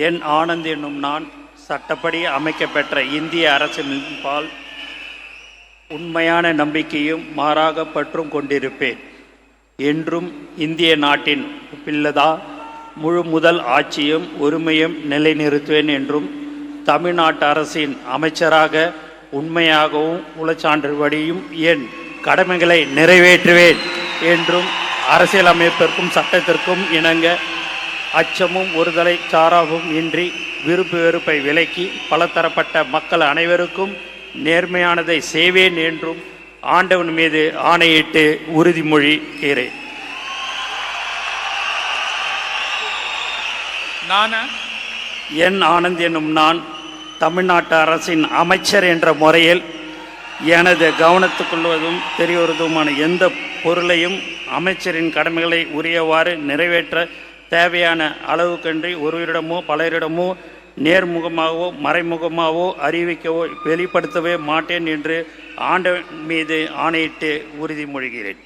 என் ஆனந்த் என்னும் நான் சட்டப்படி அமைக்கப்பெற்ற இந்திய அரசின்பால் உண்மையான நம்பிக்கையும் மாறாக பற்றும் கொண்டிருப்பேன். என்றும் இந்திய நாட்டின் பிள்ளதா முழு முதல் ஆட்சியும் உரிமையும் நிலைநிறுத்துவேன் என்றும் தமிழ்நாட்டு அரசின் அமைச்சராக உண்மையாகவும் உளச்சான்றுபடியும் என் கடமைகளை நிறைவேற்றுவேன் என்றும் அரசியலமைப்பிற்கும் சட்டத்திற்கும் இணங்க அச்சமும் ஒருதலை சாராவும் இன்றி விருப்பு வெறுப்பை விலக்கி பலதரப்பட்ட மக்கள் அனைவருக்கும் நேர்மையானதை செய்வேன் என்றும் ஆண்டவன் மீது ஆணையிட்டு உறுதிமொழிகிறேன். என் ஆனந்த் என்னும் நான் தமிழ்நாட்டு அரசின் அமைச்சர் என்ற முறையில் எனது கவனத்துக்கொள்வதும் தெரியவதுமான எந்த பொருளையும் அமைச்சரின் கடமைகளை உரியவாறு நிறைவேற்ற தேவையான அளவுக்கன்றி ஒருவரிடமோ பலரிடமோ நேர்முகமாகவோ மறைமுகமாகவோ அறிவிக்கவோ வெளிப்படுத்தவே மாட்டேன் என்று ஆண்டவன் மீது ஆணையிட்டு உறுதிமொழிகிறேன்.